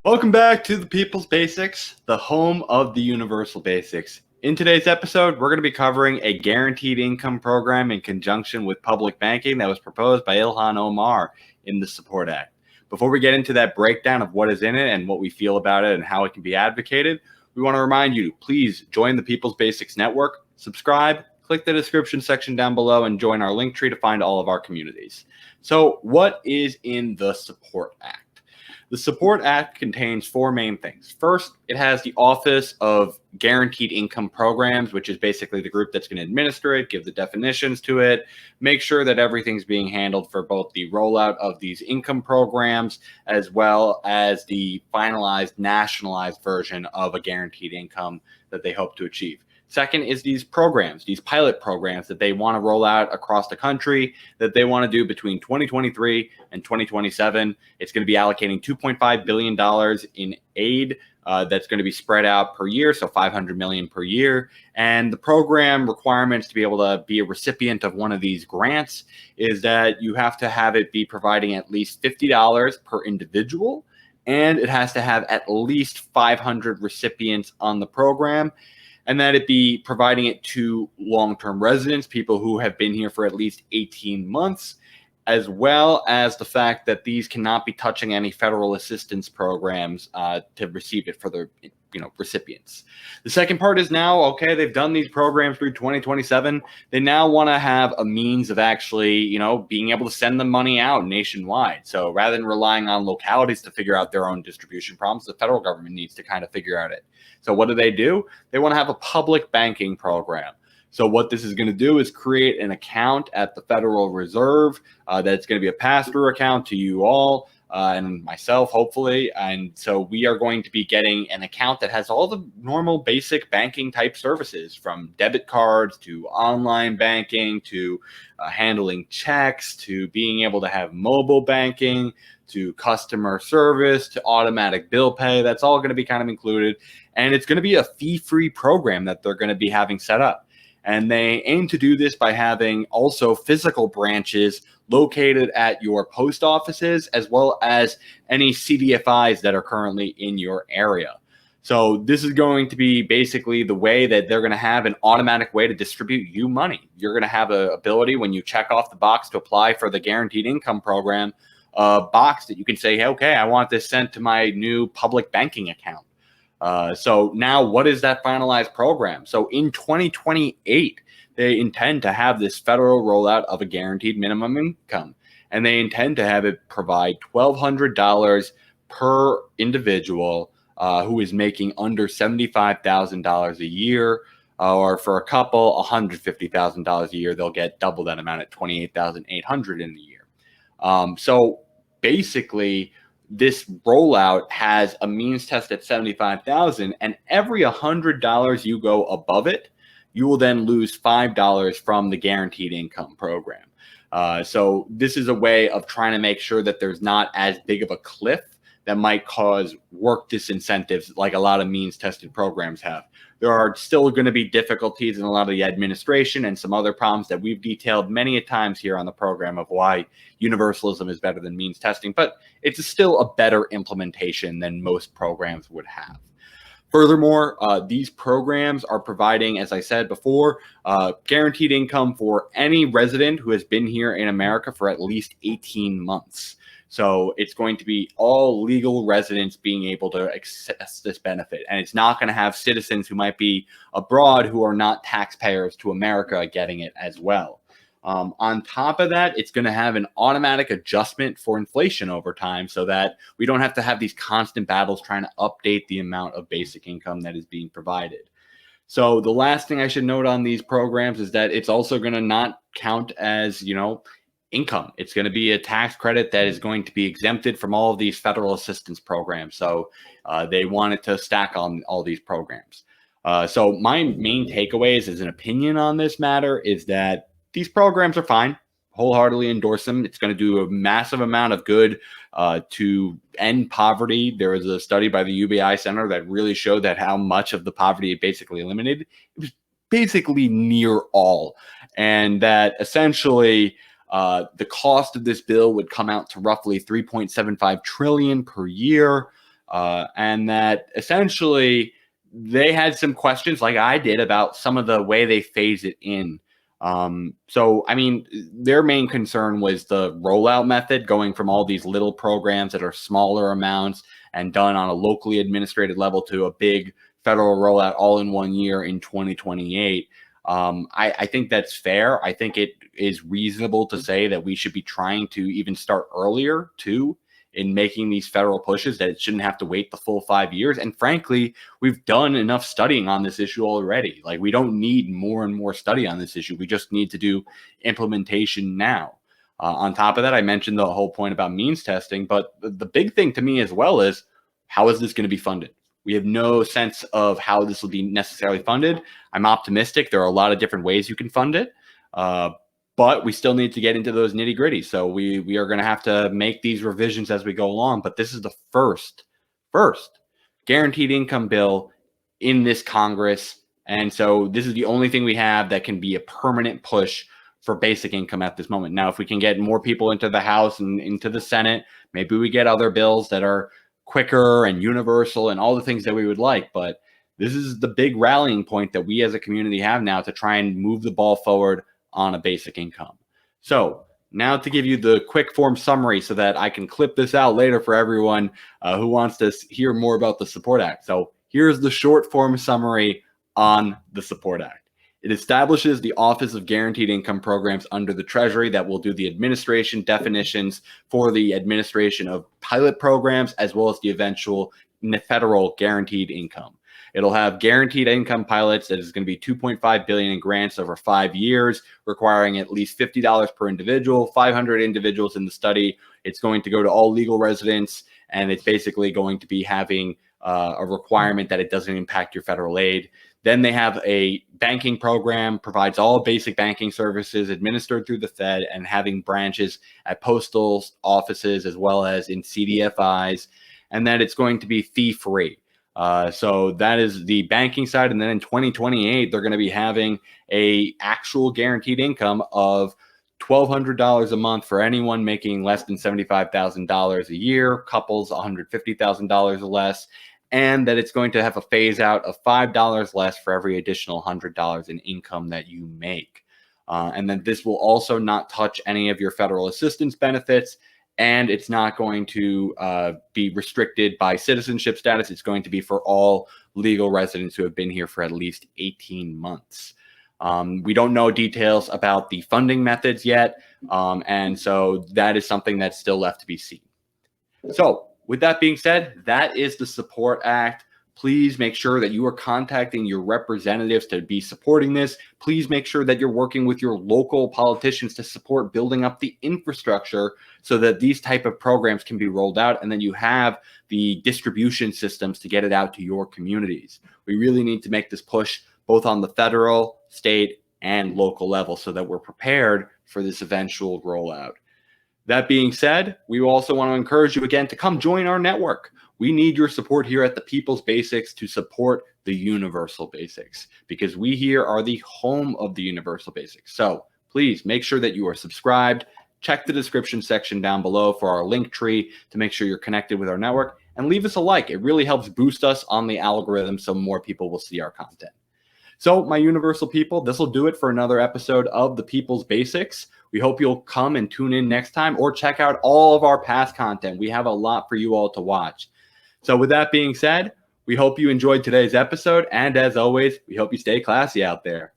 Welcome back to the People's Basics, the home of the universal basics. In today's episode, we're going to be covering a guaranteed income program in conjunction with public banking that was proposed by Ilhan Omar in the Support Act. Before we get into that breakdown of what is in it and what we feel about it and how it can be advocated, we want to remind you to please join the People's Basics Network, subscribe, click the description section down below, and join our link tree to find all of our communities. So what is in the Support Act? The Support Act contains four main things. First, it has the Office of Guaranteed Income Programs, which is basically the group that's going to administer it, give the definitions to it, make sure that everything's being handled for both the rollout of these income programs as well as the finalized nationalized version of a guaranteed income that they hope to achieve. Second is these programs, these pilot programs that they want to roll out across the country that they want to do between 2023 and 2027. It's going to be allocating $2.5 billion in aid that's going to be spread out per year, so $500 million per year. And the program requirements to be able to be a recipient of one of these grants is that you have to have it be providing at least $50 per individual, and it has to have at least 500 recipients on the program, and that it be providing it to long-term residents, people who have been here for at least 18 months, as well as the fact that these cannot be touching any federal assistance programs to receive it for their recipients. The second part is now, okay, they've done these programs through 2027. They now want to have a means of actually, being able to send the money out nationwide. So rather than relying on localities to figure out their own distribution problems, the federal government needs to kind of figure out it. So what do? They want to have a public banking program. So what this is going to do is create an account at the Federal Reserve that's going to be a pass-through account to you all and myself, hopefully. And so we are going to be getting an account that has all the normal basic banking type services, from debit cards to online banking to handling checks to being able to have mobile banking to customer service to automatic bill pay. That's all going to be kind of included. And it's going to be a fee-free program that they're going to be having set up. And they aim to do this by having also physical branches located at your post offices, as well as any CDFIs that are currently in your area. So this is going to be basically the way that they're going to have an automatic way to distribute you money. You're going to have an ability when you check off the box to apply for the guaranteed income program, a box that you can say, hey, okay, I want this sent to my new public banking account. So now what is that finalized program? So in 2028, they intend to have this federal rollout of a guaranteed minimum income, and they intend to have it provide $1,200 per individual who is making under $75,000 a year, or for a couple, $150,000 a year. They'll get double that amount at $28,800 in a year. So basically, this rollout has a means test at $75,000, and every $100 you go above it, you will then lose $5 from the guaranteed income program. So this is a way of trying to make sure that there's not as big of a cliff that might cause work disincentives like a lot of means tested programs have. There are still going to be difficulties in a lot of the administration and some other problems that we've detailed many a times here on the program of why universalism is better than means testing, but it's still a better implementation than most programs would have. Furthermore, these programs are providing, as I said before, guaranteed income for any resident who has been here in America for at least 18 months. So it's going to be all legal residents being able to access this benefit. And it's not going to have citizens who might be abroad who are not taxpayers to America getting it as well. On top of that, it's going to have an automatic adjustment for inflation over time so that we don't have to have these constant battles trying to update the amount of basic income that is being provided. So the last thing I should note on these programs is that it's also going to not count as, income. It's going to be a tax credit that is going to be exempted from all of these federal assistance programs. So they wanted to stack on all these programs. So my main takeaways as an opinion on this matter is that these programs are fine. Wholeheartedly endorse them. It's going to do a massive amount of good to end poverty. There was a study by the UBI Center that really showed that how much of the poverty it basically eliminated. It was basically near all. And that essentially the cost of this bill would come out to roughly $3.75 trillion per year. and that essentially they had some questions, like I did, about some of the way they phase it in. So, I mean, their main concern was the rollout method, going from all these little programs that are smaller amounts and done on a locally administrated level to a big federal rollout all in 1 year in 2028. I think that's fair. I think it is reasonable to say that we should be trying to even start earlier too in making these federal pushes, that it shouldn't have to wait the full 5 years. And frankly, we've done enough studying on this issue already. Like, we don't need more and more study on this issue. We just need to do implementation now. On top of that, I mentioned the whole point about means testing, but the big thing to me as well is, how is this going to be funded? We have no sense of how this will be necessarily funded. I'm optimistic. There are a lot of different ways you can fund it. But we still need to get into those nitty gritty. So we are going to have to make these revisions as we go along. But this is the first guaranteed income bill in this Congress. And so this is the only thing we have that can be a permanent push for basic income at this moment. Now, if we can get more people into the House and into the Senate, maybe we get other bills that are quicker and universal and all the things that we would like. But this is the big rallying point that we as a community have now to try and move the ball forward on a basic income. So now to give you the quick form summary so that I can clip this out later for everyone who wants to hear more about the Support Act. So here's the short form summary on the Support Act. It establishes the Office of Guaranteed Income Programs under the Treasury that will do the administration definitions for the administration of pilot programs, as well as the eventual federal guaranteed income. It'll have guaranteed income pilots that is going to be $2.5 billion in grants over 5 years, requiring at least $50 per individual, 500 individuals in the study. It's going to go to all legal residents, and it's basically going to be having a requirement that it doesn't impact your federal aid. Then they have a banking program, provides all basic banking services administered through the Fed and having branches at postal offices as well as in CDFIs, and that it's going to be fee-free. So that is the banking side. And then in 2028, they're going to be having a actual guaranteed income of $1,200 a month for anyone making less than $75,000 a year, couples $150,000 or less, and that it's going to have a phase out of $5 less for every additional $100 in income that you make. And then this will also not touch any of your federal assistance benefits. And it's not going to be restricted by citizenship status. It's going to be for all legal residents who have been here for at least 18 months. We don't know details about the funding methods yet. And so that is something that's still left to be seen. So with that being said, that is the Support Act. Please make sure that you are contacting your representatives to be supporting this. Please make sure that you're working with your local politicians to support building up the infrastructure so that these type of programs can be rolled out, and then you have the distribution systems to get it out to your communities. We really need to make this push both on the federal, state, and local level so that we're prepared for this eventual rollout. That being said, we also want to encourage you again to come join our network. We need your support here at the People's Basics to support the Universal Basics, because we here are the home of the Universal Basics. So please make sure that you are subscribed. Check the description section down below for our link tree to make sure you're connected with our network, and leave us a like. It really helps boost us on the algorithm so more people will see our content. So, my Universal people, this will do it for another episode of the People's Basics. We hope you'll come and tune in next time, or check out all of our past content. We have a lot for you all to watch. So with that being said, we hope you enjoyed today's episode. And as always, we hope you stay classy out there.